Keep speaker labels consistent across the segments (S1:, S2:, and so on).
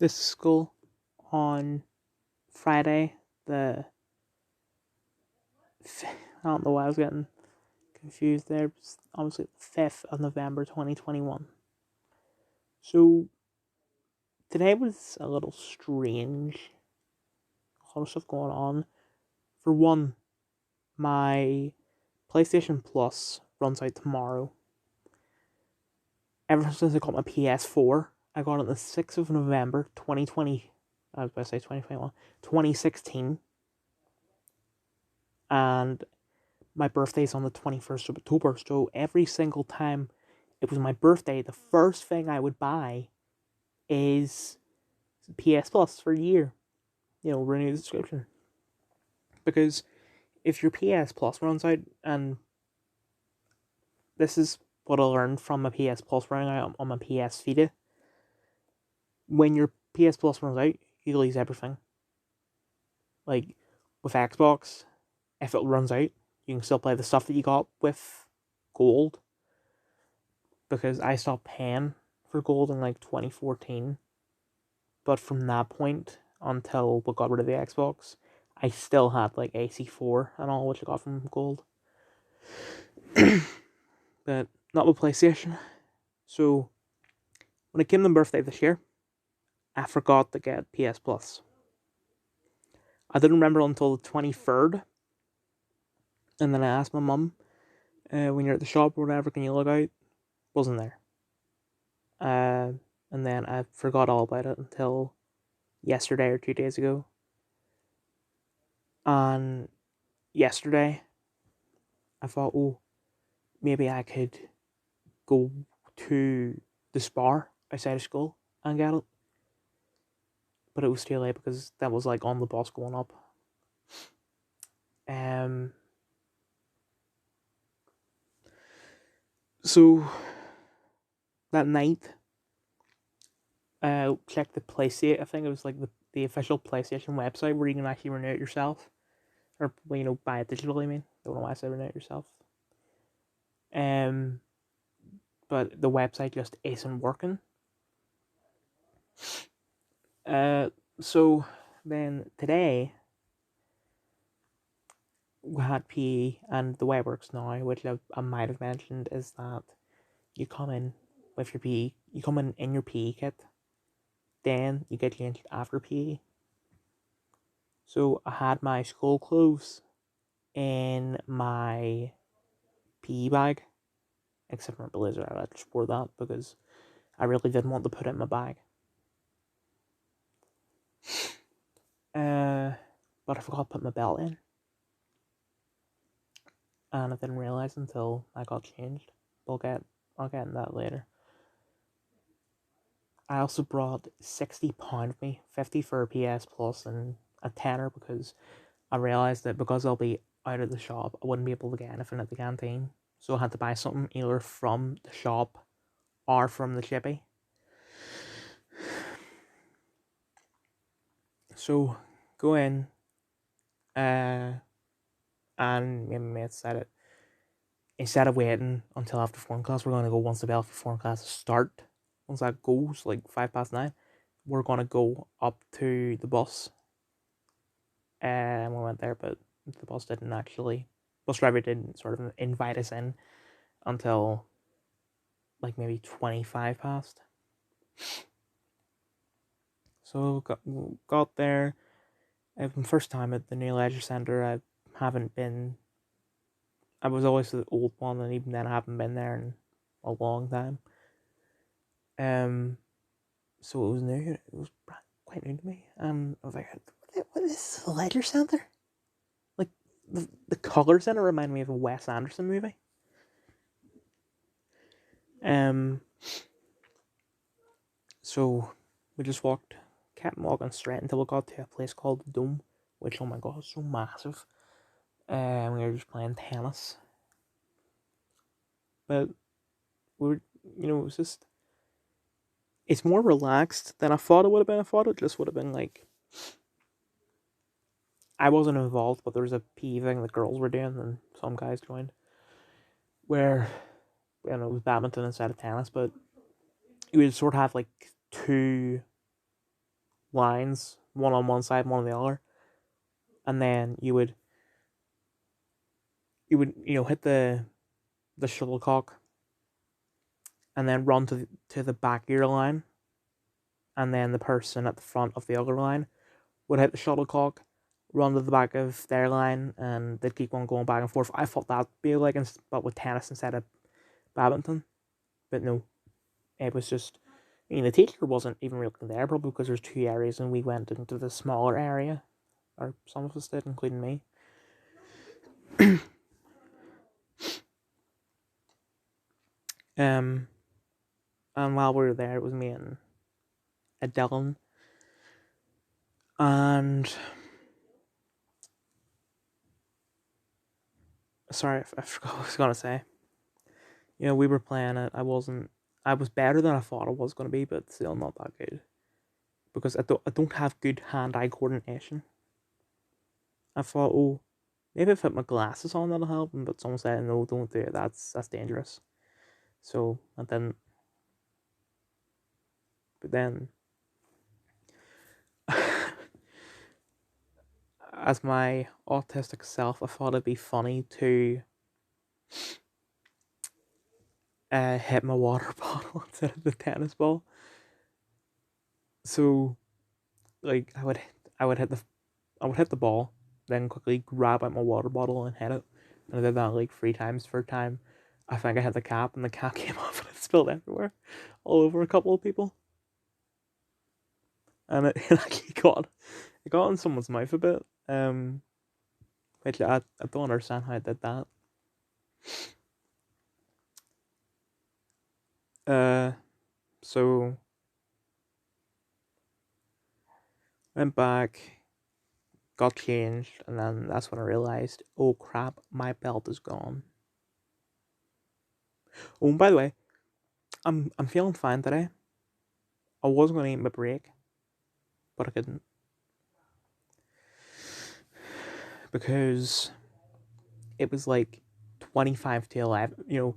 S1: this school on Friday, I don't know why I was getting confused there. It's obviously the 5th of November 2021. So today was a little strange. A lot of stuff going on. For one, my PlayStation Plus runs out tomorrow. Ever since I got my PS4, I got it on the 6th of November 2020. I was about to say 2021. 2016. And my birthday's on the 21st of October. So every single time it was my birthday, the first thing I would buy is PS Plus for a year. Renew the subscription. Because if your PS Plus runs out, and this is what I learned from my PS Plus running out on my PS Vita, when your PS Plus runs out, you lose everything. Like with Xbox, if it runs out, you can still play the stuff that you got with Gold. Because I stopped paying for Gold in like 2014. But from that point until we got rid of the Xbox, I still had like AC4 and all, which I got from Gold. But not with PlayStation. So when it came to my birthday this year, I forgot to get PS Plus. I didn't remember until the 23rd. And then I asked my mum, when you're at the shop or whatever, can you look out? Wasn't there. And then I forgot all about it until yesterday or 2 days ago. And yesterday, I thought, oh, maybe I could go to the Spar outside of school and get it. But it was too late because that was like on the bus going up. So that night, I checked the PlayStation. I think it was like the official PlayStation website where you can actually renew it yourself, or buy it digitally. I mean, don't know why I said renew it yourself. But the website just isn't working. So then today we had PE, and the way it works now, which I might have mentioned, is that you come in with your PE, you come in your PE kit, then you get changed after PE. So I had my school clothes in my PE bag, except for my blazer. I just wore that because I really didn't want to put it in my bag. But I forgot to put my belt in, and I didn't realize until I got changed. I'll get into that later. I also brought £60 with me, 50 for a PS Plus and a tenner because I realised that because I'll be out of the shop, I wouldn't be able to get anything at the canteen. So I had to buy something either from the shop or from the chippy. So go in, and my mate said it. Instead of waiting until after form class, we're going to go once the bell for form class start. Once that goes, like 9:05, we're going to go up to the bus. And we went there, but the bus driver didn't sort of invite us in until like maybe 25 past. So got there. First time at the new leisure centre. I was always the old one, and even then I haven't been there in a long time. So it was new. It was quite new to me. I was like, what is the leisure centre? Like the colours in it remind me of a Wes Anderson movie. So we just kept walking straight until we got to a place called the Dome, which, oh my god, is so massive. And we were just playing tennis. But it was just, it's more relaxed than I thought it would have been. I thought it just would have been like, I wasn't involved, but there was a PE thing the girls were doing and some guys joined, where, it was badminton instead of tennis, but you would sort of have like two lines, one on one side, one on the other, and then you would hit the shuttlecock, and then run to the back of your line, and then the person at the front of the other line would hit the shuttlecock, run to the back of their line, and they'd keep on going back and forth. I thought that'd be like, but with tennis instead of badminton, but no, it was just. I mean, the teacher wasn't even really there, probably because there's two areas, and we went into the smaller area, or some of us did, including me. And while we were there, it was me and Dylan, and sorry, I forgot what I was gonna say. We were playing it. I was better than I thought I was gonna be, but still not that good because I don't have good hand-eye coordination. I thought, oh, maybe if I put my glasses on that'll help, but someone said no, don't do it. That's dangerous. So I didn't. But then, as my autistic self, I thought it'd be funny to hit my water bottle instead of the tennis ball. So, like, I would hit the ball, then quickly grab out my water bottle and hit it. And I did that like 3 times. Third time, I think I hit the cap, and the cap came off and it spilled everywhere, all over a couple of people. And it actually got in someone's mouth a bit. Which I don't understand how I did that. So went back, got changed, and then that's when I realized, oh crap, my belt is gone. Oh, and by the way, I'm feeling fine today. I was gonna eat my break, but I couldn't because it was like 25 to 11.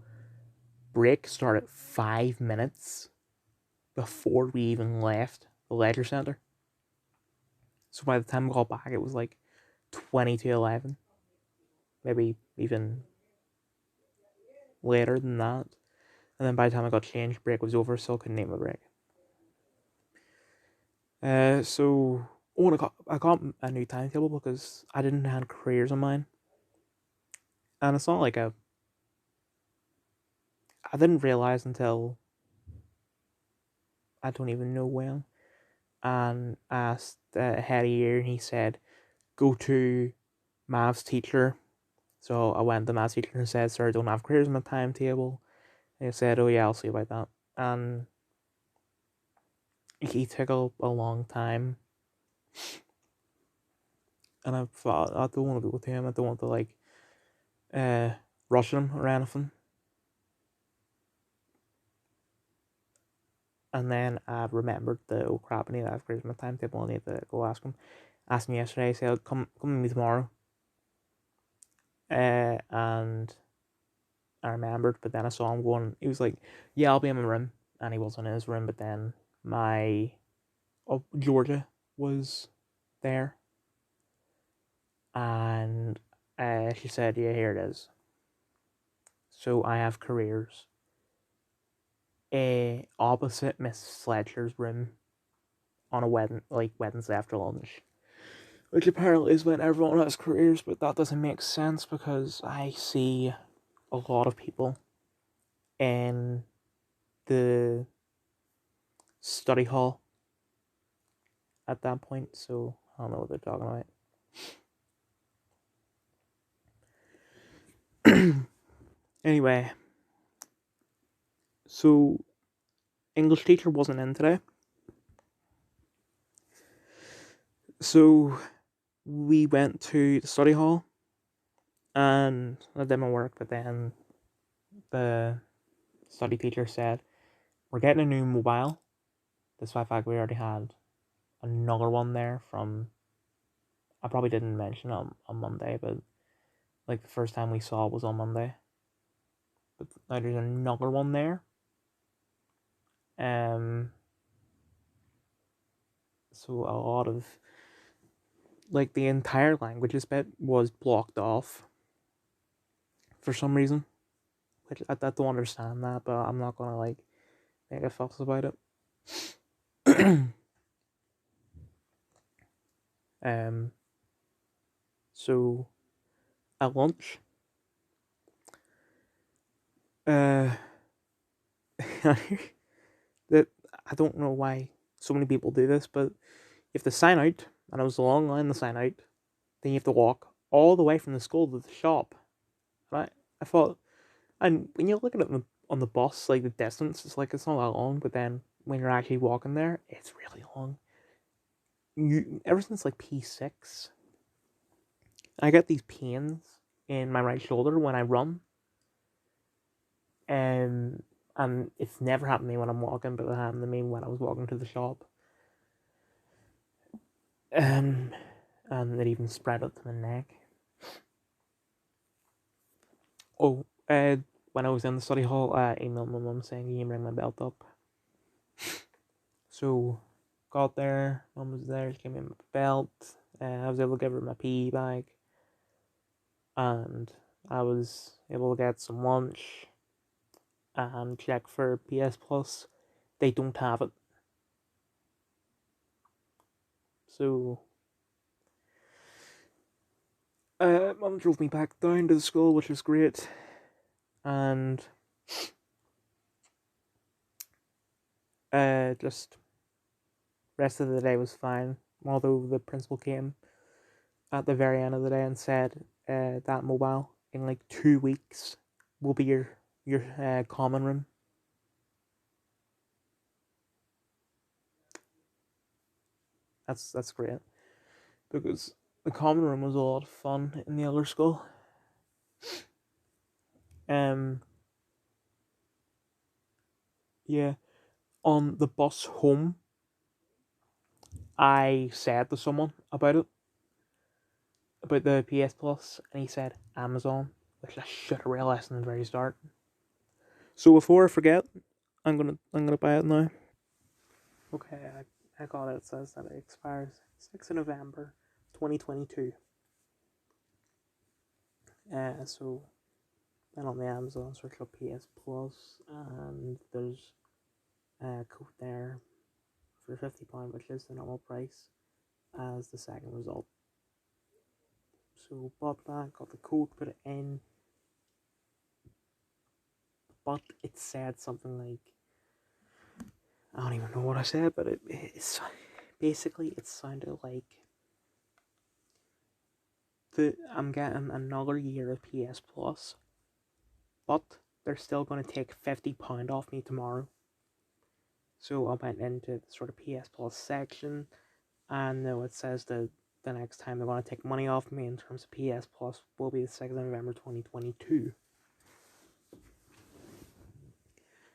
S1: Break started 5 minutes before we even left the leisure centre. So by the time we got back, it was like 20 to 11. Maybe even later than that. And then by the time I got changed, break was over, so I couldn't eat my break. So and I got a new timetable because I didn't have careers on mine. And it's not like I didn't realize until I don't even know when. And asked head of year, and he said, go to maths teacher. So I went to maths teacher and said, sir, I don't have careers on my timetable. And he said, oh yeah, I'll see about that. And he took a long time. And I thought, I don't want to go with him. I don't want to like rush him or anything. And then I remembered the oh crap, I need to have careers on my timetable. I need to go ask him. Asked him yesterday. He said, come with me tomorrow. And I remembered, but then I saw him going. He was like, "Yeah, I'll be in my room," and he wasn't in his room. But then Georgia was there, and she said, "Yeah, here it is." So I have careers. Opposite Miss Fletcher's room on a Wednesday after lunch, which apparently is when everyone has careers, but that doesn't make sense because I see a lot of people in the study hall at that point, so I don't know what they're talking about. Anyway, so English teacher wasn't in today, so we went to the study hall and I did my work, but then the study teacher said, we're getting a new mobile, despite the fact we already had another one there from, I probably didn't mention it on Monday, but like the first time we saw it was on Monday. But now there's another one there. So So a lot of, like, the entire languages bit was blocked off for some reason. Which I don't understand that, but I'm not gonna, like, make a fuss about it. So at lunch, uh, that I don't know why so many people do this, but you have to sign out, and it was a long line to sign out. Then you have to walk all the way from the school to the shop. And I thought, and when you look at it on the bus, like the distance, it's like it's not that long, but then when you're actually walking there, it's really long. Ever since like P6, I get these pains in my right shoulder when I run, and it's never happened to me when I'm walking, but it happened to me when I was walking to the shop. And it even spread up to my neck. Oh, when I was in the study hall, I emailed my mum saying, "You can bring my belt up." So, got there, mum was there, she gave me my belt, I was able to give her my PE bag, and I was able to get some lunch, and check for PS Plus. They don't have it. So, mum drove me back down to the school, which was great, and just rest of the day was fine, although the principal came at the very end of the day and said that mobile in like 2 weeks will be your common room. That's great, because the common room was a lot of fun in the other school. Um, yeah, on the bus home, I said to someone about the PS Plus, and he said Amazon, which I should have realized in the very start. So before I forget, I'm gonna buy it now. Okay, I got it. It says that it expires 6th of November, 2022. So then on the Amazon search up PS Plus, and there's a code there for £50, which is the normal price, as the second result. So bought that, got the code, put it in, but it said something like, I don't even know what I said, but it's basically it sounded like I'm getting another year of PS Plus, but they're still going to take £50 off me tomorrow. So I went into the sort of PS Plus section, and now it says that the next time they're going to take money off me in terms of PS Plus will be the 2nd of November 2022.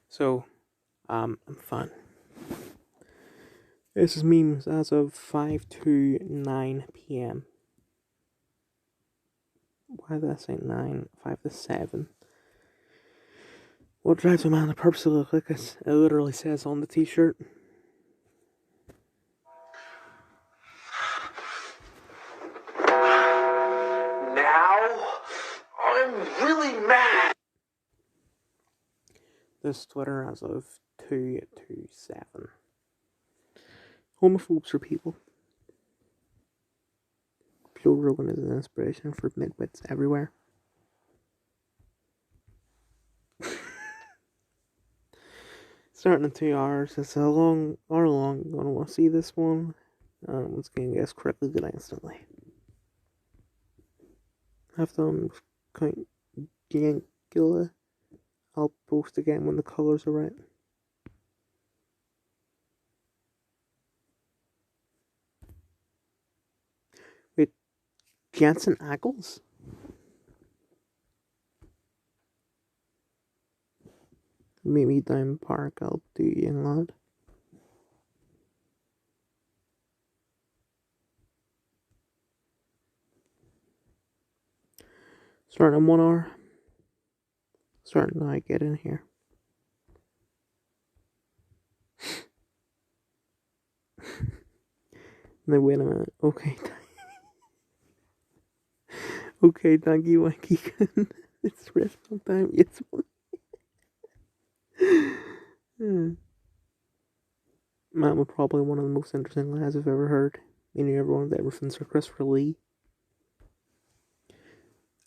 S1: So, I'm fine. This is memes as of 5 to 9 p.m. Why did I say 9? 5 to 7. What drives a man the purpose of look like this? It literally says on the t-shirt.
S2: Now, I'm really mad.
S1: This Twitter as of 227. Homophobes are people. Joe Rogan is an inspiration for midwits everywhere. Starting in 2 hours. It's how long you're gonna want to see this one. It's gonna guess correctly good instantly. Have them kind Gangula. I'll post again when the colors are right. Wait, Jansen Ackles? Meet me down park, I'll do young lad. Starting in 1 hour. Starting now, get in here. No, wait a minute. Okay. Okay, thank you, Wakey. It's restaurant time. It's one. Matt was probably one of the most interesting lads I've ever heard. You knew everyone ever since Christopher Lee.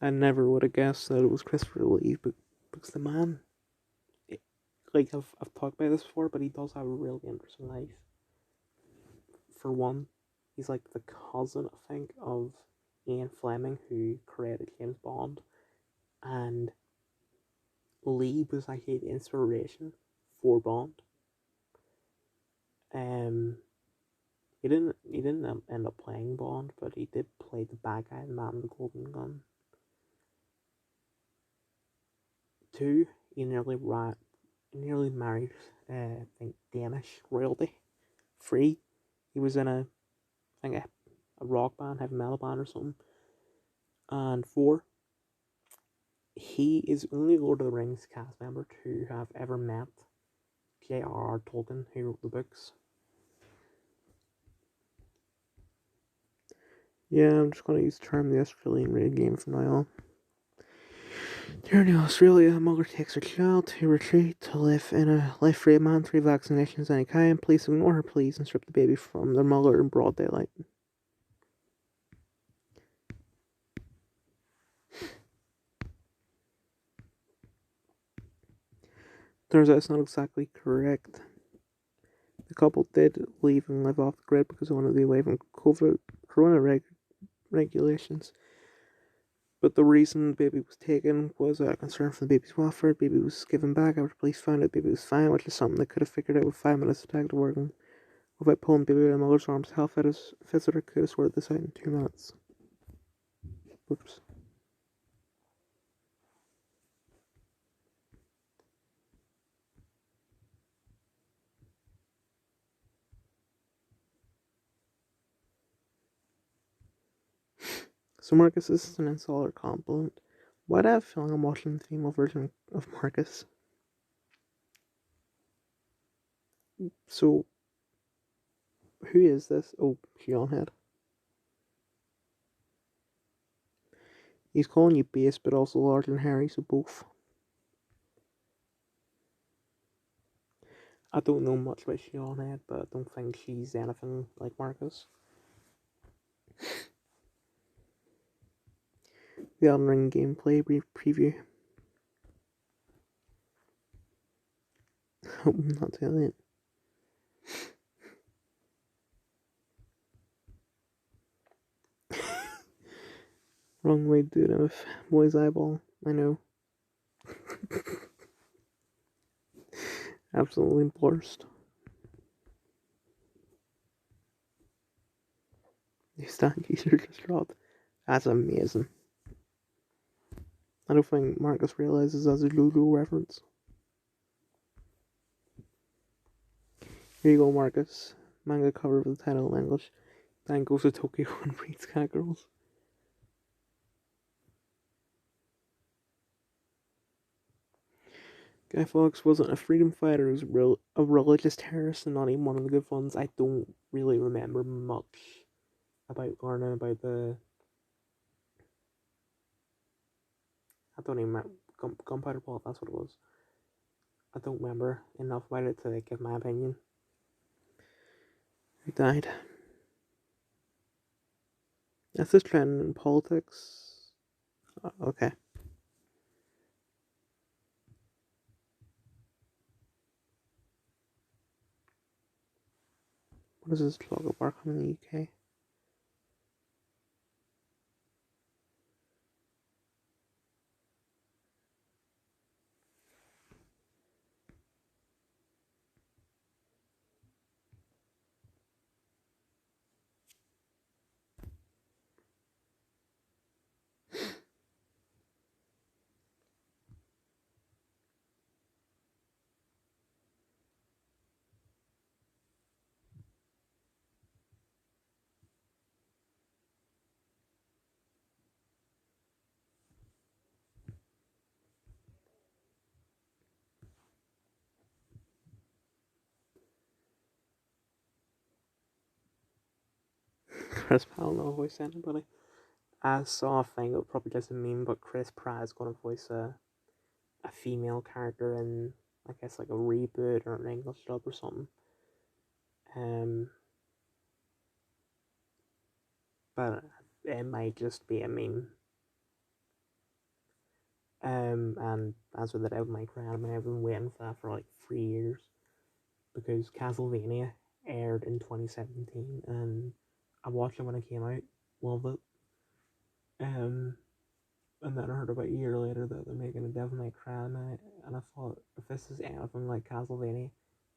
S1: I never would have guessed that it was Christopher Lee, but because the man, like I've talked about this before, but he does have a really interesting life. For one, he's like the cousin, I think, of Ian Fleming, who created James Bond, and Lee was actually the inspiration for Bond. Um, he didn't end up playing Bond, but he did play the bad guy, the man with the golden gun. Two, he nearly married, I think, Danish royalty. Three, he was in I think a rock band, heavy metal band or something. And four, he is the only Lord of the Rings cast member to have ever met J.R.R. Tolkien, who wrote the books. Yeah, I'm just going to use the term the Australian raid game from now on. Here in Australia, a mother takes her child to retreat to live in a life-free man, 3 vaccinations any kind. Please ignore her, please, and strip the baby from their mother in broad daylight. Turns out it's not exactly correct. The couple did leave and live off the grid because they wanted to be away from corona regulations. But the reason the baby was taken was a concern for the baby's welfare. The baby was given back after police found out the baby was fine, which is something they could have figured out with 5 minutes of detective work. And without pulling the baby out of the mother's arms, health visitor could have sorted this out in 2 minutes. Oops. So Marcus, this is an insult or compliment. Why do I have a feeling I'm watching the female version of Marcus? So, who is this? Oh, Seanhead. He's calling you base, but also larger than Harry, so both. I don't know much about Seanhead, but I don't think she's anything like Marcus. The Elden Ring gameplay preview. Hope I'm not too late. Wrong way to do it with boy's eyeball. I know. Absolutely blurst. The statues are just dropped. That's amazing. I don't think Marcus realizes that's a JoJo reference. Here you go, Marcus. Manga cover with the title in English. Then goes to Tokyo and reads Cat Girls. Guy Fawkes wasn't a freedom fighter, he was a religious terrorist and not even one of the good ones. I don't really remember much about learning about the. I don't even remember. Gunpowder Plot, that's what it was. I don't remember enough about it to give my opinion. He died. That's this trend in politics. Okay. What is this logo bar coming in the UK? Chris Pyle not voice anybody. I saw a thing, it was probably just a meme, but Chris Pratt is going to voice a female character in, I guess, like a reboot or an English dub or something. But it might just be a meme. And as with the Devil May Cry anime, I've been waiting for that for like 3 years because Castlevania aired in 2017, and I watched it when it came out, loved it. And then I heard about a year later that they're making a Devil May Cry anime, and I thought, if this is anything like Castlevania,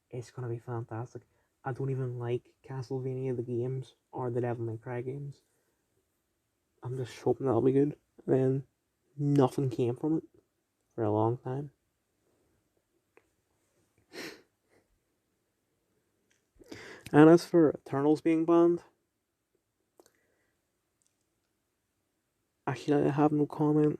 S1: it's gonna be fantastic. I don't even like Castlevania the games or the Devil May Cry games. I'm just hoping that'll be good. And then nothing came from it for a long time. And as for Eternals being banned, actually I have no comment.